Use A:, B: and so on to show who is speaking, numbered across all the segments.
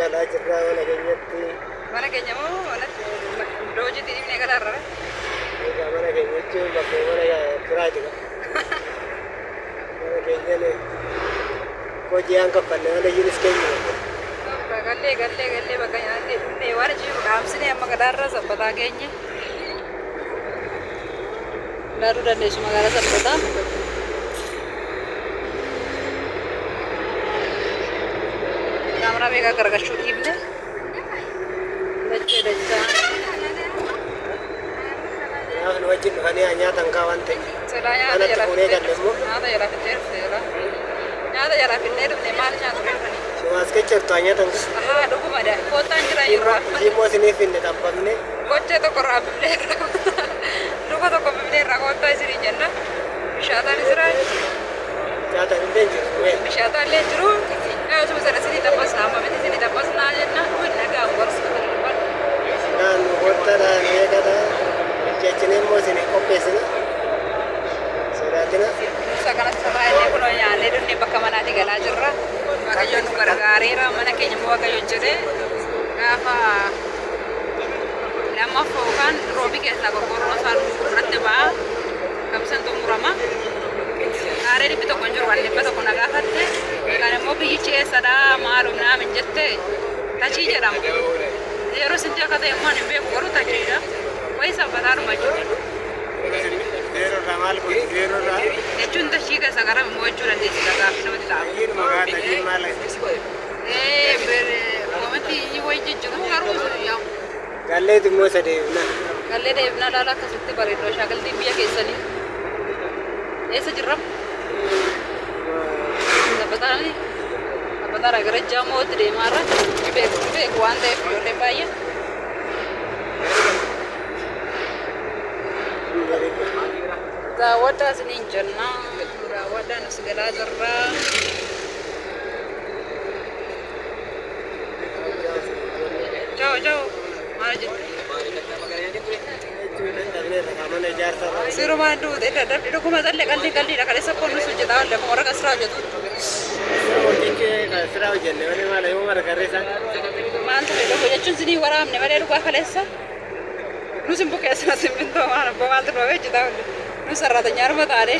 A: galaa jirraa mana keenyatti.
B: Mana keenya moo iddoo hojiitti dhibnee galaarra?
A: Egaa mana keenya jechuun bakka mana biraati qaba. Mana keenyaan hojii aan kaffalle malee jiris keenya. Gallee bakka nyaannee dhufnee waan jiru dhaamsinee amma gadaarra sabbataa keenya. Daaduu dandeessu magaalaa sabbataa. Kameraa beekaa gargachuu dhiibne. Dachee dachaa. Nyaata nu wajjin dhufanii nyaatan kaa waan ta'e.
B: Sodaa nyaata jalaa finnee dhufneera. Nyaata jalaa finnee dhufne maal nyaatu beekanii?
A: Simaas kechirtu nyaatan kaa.
B: Ahaa dhuguma daa. Kootaan jira yeroo amma.
A: Immoo isiniif finne dhabbamne.
B: Gochee tokko irraa bifneerra. Luka tokko bifneerra koottaa isinii jenna. Bishaataan jira.
A: Nyaatan illee jiru.
B: Bishaataan illee jiru. Osoo sana isinii tabbasna amma miti isinii tabbasnaa jenna. Dhumin nagaan gorsa.
A: Naannu kottaadhaan eegadhaa. Jechineen immoo isinii qopheessina. Sodaatina.
B: Nusa kanatti sabaa illee kunoo nyaannee dhufnee bakka manaatti galaa jirra. Waaqayyoon nu gargaareera. Mana keenya immoo waaqayyoon jedhee gaafa lammaffaa yookaan roobii keessaa qorqoorroon isaan irratti ba'a. Kamsan xumurama. Aaree dhibbi tokko hin jiru waan dhibba tokko na gaafatte. Kan immoo biyyichi eessadhaa maalum naamin jette tachii jedhama. Yeroo isin akka ta'e immoo hin beeku garuu tachiidha. Wayii sabbataadhuma jechuudha.
A: Zeerorraa maal godhu zeerorraa?
B: Jechuun tachii keessa garam immoo jechuu dandeessisa gaafa namatti taa'u.
A: Tajiin maqaa tajiin maal?
B: Koomatti wayii jijjiiramu garuu yaa'u.
A: Galleeti immoo isa deebina.
B: Gallee deebina laala akkasitti bareeddoo shaakaltii biyya keessanii. Eessa jirra? Sabbataani? Sabbataadha gara jaamootti deemaarra. Beeku waan ta'eef ijoolleen baay'ee. Daawwadhaa isiniin jenna. Daawwadhaa nus galaa jirra. Ciao. Maal jettu? Sirumaan duute dadhabde dhuguma talle qalliidha kaleessa koonus hojjetaa olle kuma warra kasiraa hojjetu.
A: Kasiraa hojjenne malee maal yoo mara garreessa.
B: Maal ta'e dhugu jechuun sinii waraabne malee dhugaa kaleessa. Nus hin bukeessina simmintoo maal abbaa maaltu dhugaa hojjetaa olle. Nus sararaatanya harma taane.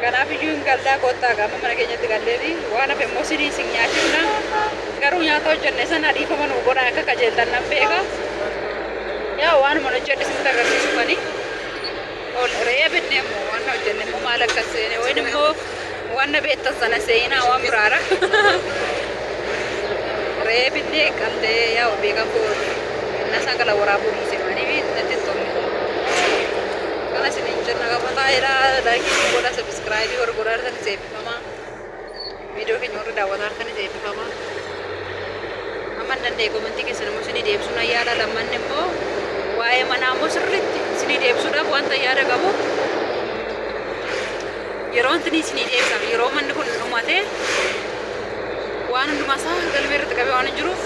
B: Kanaaf iyyuu hin galdaa koottaa gaafa mana keenyatti galleeti waan hafe immoo sinii isin nyaachifna. Garuu nyaata hojjenne sana dhiifama nuu godhaa akka qajeeltan nan beeka. Yaa waanuma hojjenne isinitti agarsiisufani. Re'ee binnee immoo waan hojjenne immoo maal akka seene wayin immoo waan beektan sana seenaa waan biraadha. Re'ee binnee qallee yaa beekan koo nasaa gala waraabuu dhiise maaliif natti tolle. Kana isiniin jenna gabataa laayikii godha sabiskiraayibii warra godhaa eebbifamaa. Viidiyoo keenya warra daawwataa eebbifamaa. Amma danda'e komentii keessan immoo isinii deebisuun ayyaana lammanni immoo waa'ee manaa immoo sirriitti isinii deebisuudhaaf wanta yaada qabu. Yeroo wanti isinii deebisan yeroo manni kun dhumate waan hundumaa isaa galmee irratti qabee waan hin jiruuf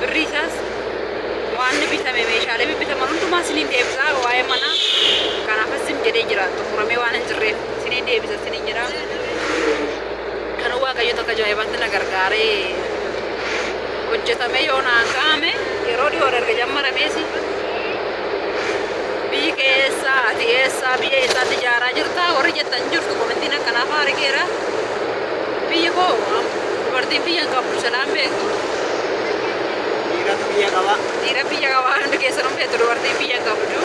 B: birrii isaas waan bitame meeshaalee bibbitaman hundumaa isiniin deebisa waa'ee manaa. Kanaaf isin jedhee jira xumuramee waan hin jirreef isiniin deebisa isiniin jedha. Kan waaqayyo tokko ajaa'ibaatti na gargaaree hojjetamee yoo naan kaa'ame yeroo dhiyoo darbe jammaramees biyyi keessaa ati eessaa biyya eessaatti ijaaraa jirta warri jettan jirtu komentiin akkanaaf argeera. Biyyi koo dubartiin biyya hin qabdu sanaan beektu. Dhiira biyya qabaa hundi keessan beektu dubartiin biyya hin qabdu.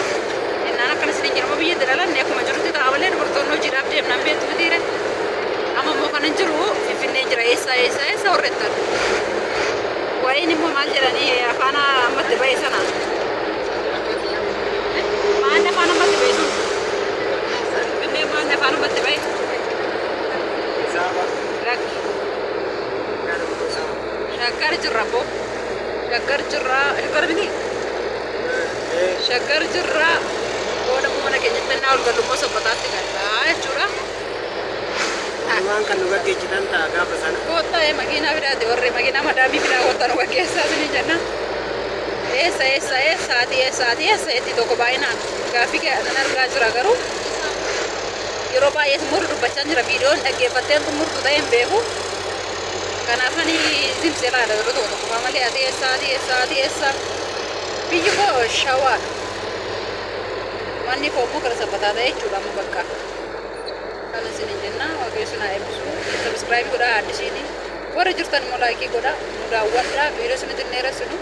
B: Innaan akkana isin jedhamu biyya dalalanne akkuma jirutti ta'a malee dubartoonni hojiidhaaf deemnaan beektu mitiire. Amma immoo kan hin jiru Finfinnee jira eessa horrettan. Waa'een immoo maal jedhanii afaan ammatti ba'e sana. Maal afaan ammatti ba'e sun? Finfinnee maal afaan ammatti ba'e? Rakki. Shaggar jirra boo. Shaggar jirra. Shaggar miti? Shaggar jirra. Booda mana keenyatti naa ol gallummoo sabbataatti gallaa jechuudha.
A: Waan kan nu gaggeessitan ta'a gaafa sana.
B: Koottaa makiinaa bidaati warri makiinaa madaamii bidaa koottaa nu gaggeessaa isinii jenna. Eessaati tokko baay'inaan gaaffii keessa argaa jira garuu yeroo baay'ee murdu dubbachaa jira viidiyoon dhaggeeffatteen murdu ta'een beeku. Kanaafani zimsee laala yeroo tokko tokko malee ati eessa biyyi koo shawaa manni koo immoo gara sabbataa ta'e jechuudha amma bakka kana isin jenna waaqayyo sinaa eebbisu sabiskiraayib godhaa addisiini warra jirtan immoo laayikii godhaa nu daawwadhaa viidiyoo isinitti hin dheeressinu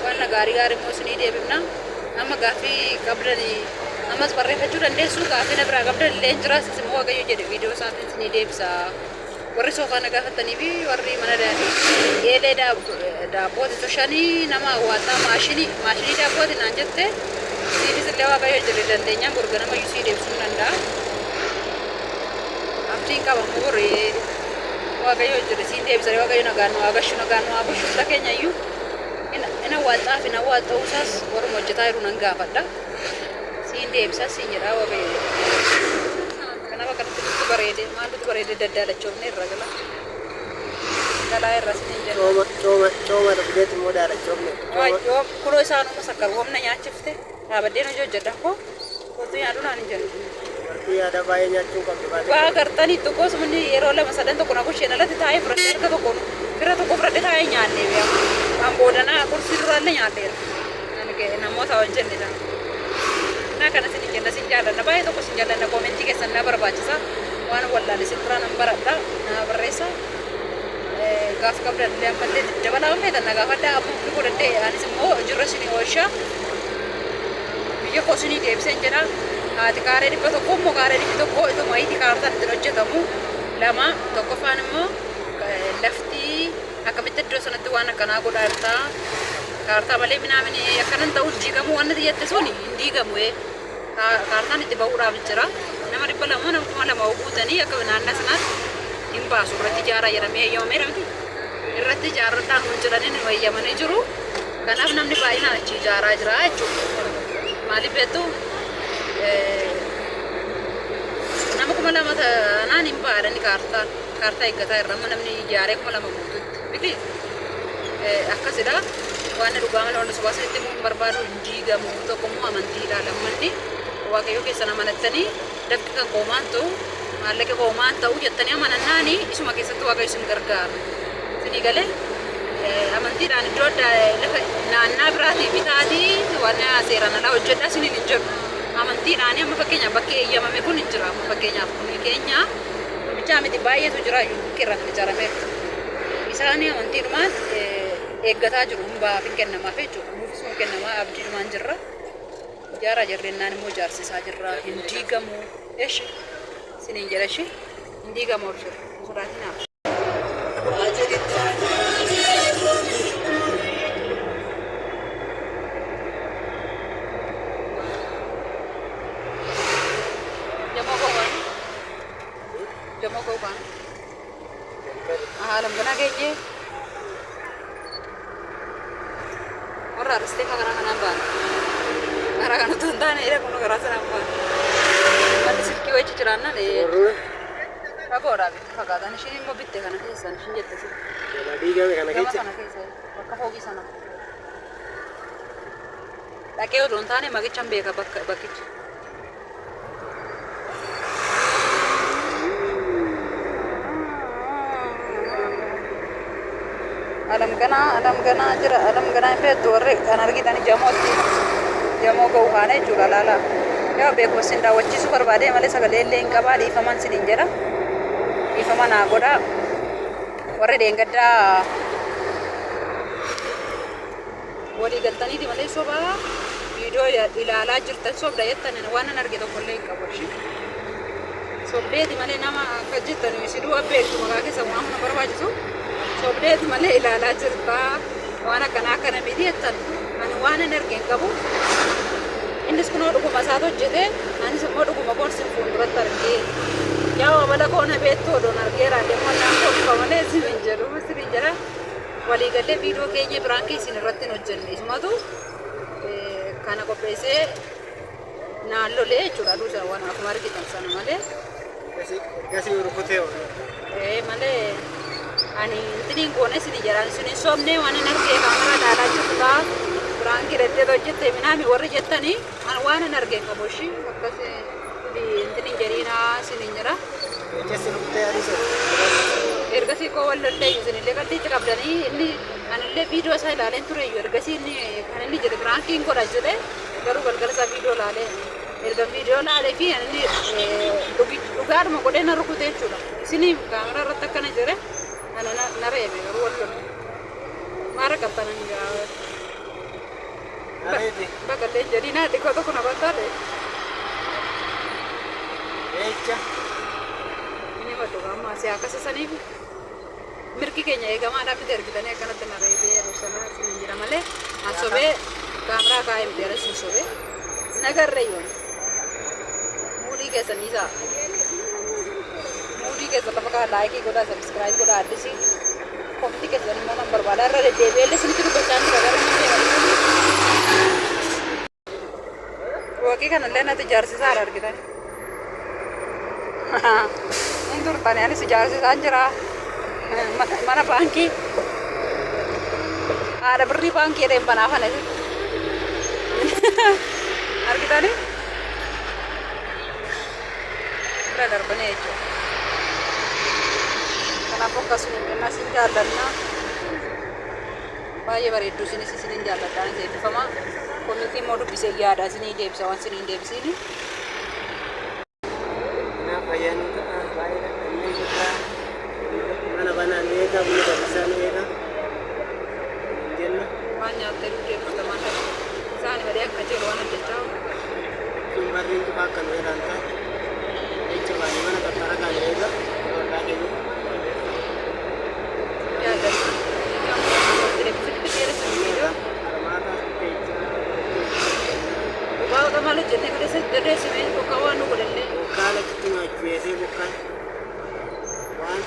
B: waan gaarii immoo isinii deebifna amma gaaffii qabdanii ammas barreeffachuu dandeessu gaaffii na biraa qabdan illee hin jiraas immoo waaqayyo jedhe viidiyoo isaatiin isinii deebisa. Warri soofaa na gaafatanii fi warri mana eelee daabbooti soshanii nama hawaasaa maashinii daabbooti naan jette siinis illee waaqayyo jedhe dandeenyaan gurga nama yusii deebisuu danda'a. Abdiin qabamu goree waaqayyo jedhe siin deebisanii waaqayyo nagaan nu agashu nagaan nu abushu fula keenya iyyuu ina waaxaa fi na waaxa'uu isaas warruma hojjetaa jiru nan gaafadha. Siin deebisaa siin jedhaa waaqayyo. Kenapa kan itu berede, malu itu berede dadala comne ragala. Kalau air rasanya jadi.
A: Coma tapi itu modal comne.
B: Oh, kalau isanu masakar, wamna nyacif teh. Nah, dia nuju jadah kok. Waktu yang ada nani jadi.
A: Berarti ada banyak juga kebalik.
B: Bah, kertan itu kok sebenarnya erola masalah itu konaku channel itu tahu berarti itu kok. Kira tuh kok berarti tahu nyane ya. Ambodana kursi duralnya nyane. Nanti kayak nama tahu jadi dah. Nah, karena sini jenna sinjalan, nah baik itu kok sinjalan na komenti kesan na berbaca wana walla di sintra number ada na beresa gaaf kabdan yang penting jabala me dan naga pada abu ko dente ani semua jurus ini osha biyo ko sini dia bisa jena ati kare di peto ko mo kare di peto ko itu mai di kartan terojje tamu lama to ko fanmo lefti akamite dosan tu wana kana ko darta karta bale minamini akanan tahu jika mu wana dia tesoni indiga mu kartan itu bawa bicara nama ribala mana kuma lama ubutani akabana sanat imba surati jara ya me yo me ramti irratti jara tan hunjirani ni wayya mane juru kanaf namni baayina achi jara jira achu mali betu nama kuma lama nan imba adani karta igata irra namni jare kuma lama butut biti akkasida waan dhugaama loon subaasa itti mun barbaadu injiga mu tokko mu amantii ilaalamanni waaqayyo keessa namanatanii dafki kan qoomaan ta'u maallaqa qoomaan ta'u jettanii amanannaani isuma keessatti waaqayyo isin gargaara isinii galee amantiidhaan iddoo lafa naannaa biraatii bitaatii waan seeraan alaa hojjedhaa isiniin hin jedhu amantiidhaan amma fakkeenyaaf bakki eeyyamame kun hin jira amma fakkeenyaaf kun keenya bichaa miti baay'eetu jira iyyuu irratti ijaarame isaanii amantiidhumaan eeggataa jiru hunbaa fi kennamaaf jechuudha nuufis nu kennamaa abdiidhumaan jirra jara jarrennaan immoo jaarsisaa jirra hin diigamu eesh isiniin jedha ishee hin diigamu jira sodaatinaa jamoo koowwan alam gana keenye warra aristee kana kanaan baan gara kana tuh entah nih, aku ngerasa apa? Mana sikit wajib cerana deh. Aku orang kagak sini mau bitte karena kesan sini jatuh sih.
A: Jadi kan karena kesan.
B: Bakal hoki sana. Laki udah entah nih, magi cambe ka bakit. Alam gana aja, alam gana itu tuarek, karena kita nih jamoo kau hane jula lala ya beko sinda wacci super bade male sagale len kabadi faman sidin jera ifaman agoda warre dengada wali galtani di male soba video ya ilala jirta sob dayatan wana narge to kolle kaboshi sobde di male nama kajitan sidu abbe to magake sama amna barwajisu sobde di male ilala jirta wana kana bidiyatan wana narge kabu Indus kuno duku masato jete, ani semua duku makon simpun berat terke. Jauh pada kau na beto donar kera, demo nangko kamane si menjeru, mesti menjera. Wali gade video kayaknya berangkai sini ratin ojen. Semua tu, karena kau pese, nalo le cura tu sawan aku mari kita sana male.
A: Kasih urupute.
B: Male, ani tini kau na sini jalan sini somne, wana narke kamera dada juta. Berangkai rete tu jete, minami warri jeta ni, wana narke kaboshi, makasih. انتني جرينا سنين جرا
A: Ejjesi dhuftee adiisa.
B: ergasii koo wallollee isin illee qalliitti qabdanii inni anillee viidiyoo isaa ilaaleen ture iyyuu ergasii inni kan inni jedhe biraankiin godha jedhe garuu galgala isaa viidiyoo ilaalee erga viidiyoo ilaalee fi inni dhugaadhuma godhee na rukute jechuudha isinii kaameraa irratti akkana jedhe ana na reebe garuu wallolle maara qabbanan jira
A: Areeti.
B: bakka illee jedhiinaa xiqqoo tokko na barbaade
A: Ejja.
B: ini waduh kamu masih akasa saniif mirgi keenya eegamaadhaaf itti argitanii akkanatti na reebee rusana siin jira malee an sobee kaameraa kaa'ee miteera siin sobee nagarree yoon muudii keessanii isaa muudii keessa lafa kaa laayikii godhaa sabskiraayib godhaa addisii komtii keessan immoo nan barbaada irra deddeebi'eellee isinitti dubbachaa jira gara wakii kanallee natti ijaarsisaa argitan Indur tani ani sejarah sanjara mana bangki ada beri bangki ada yang panafan itu hari kita nih benar benar itu kenapa kasih nasi jalannya bayi baru itu sini sini jalan dan jadi sama komite mau bisa ya ada sini dia bisa wan sini dia sini
A: Ayan ka bahay na kami kita. Mana bana nega buka bisa nega. Indian na.
B: Banyak terus teman sana mereka kecil orang kecil.
A: Sumbarin ko pa kan meron ka. Ay coba mana katara kan nega. Orang lagi ni.
B: Ya dan televisi kecil sendiri.
A: Armata keja.
B: Bawa kemalu jadi kita sederet sini kawan nu boleh.
A: Kala kitu ngajuese bukan. Wan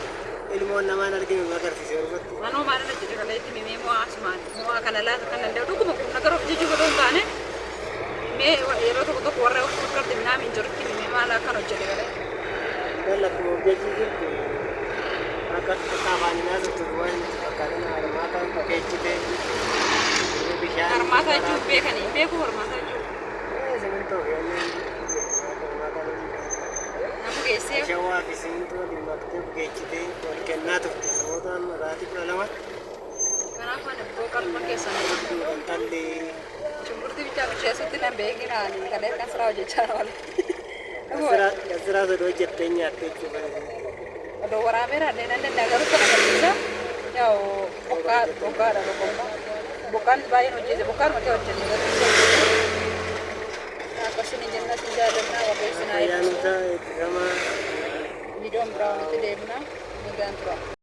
A: ilmu nama nargi magarsiise urbatti.
B: Manu mana na jadi kalau itu mimi mau asman, mau akan ala akan ada tu kuma nagar of jiju kadon tane. Me yero to to korre of kar din na min jorti mimi mala kan jadi kalau.
A: Dalla ko beji gitu. Maka kawani na to tuan akarna armata ko kechite. Bishan.
B: Armata jube kan imbe ko armata jube.
A: Sebentar ya ni.
B: Namu kese.
A: Jawa bisinto di maktub kechite porque nato modan rati pralamat.
B: Kenapa nih bokal pakai sana?
A: Tali.
B: Cumburti bicara biasa tu nampak gina ni kalau kan serau je cara wal.
A: Kasra do jettenya tekku.
B: Ada orang merah dan ada negara tu nak bisa. Ya, bukan ada bukan bayi nuji, bukan macam macam ni. Aku sini jenis jalan na, aku sini air.
A: Ayan ta sama
B: Video berapa tu dia mana? Mudah antara.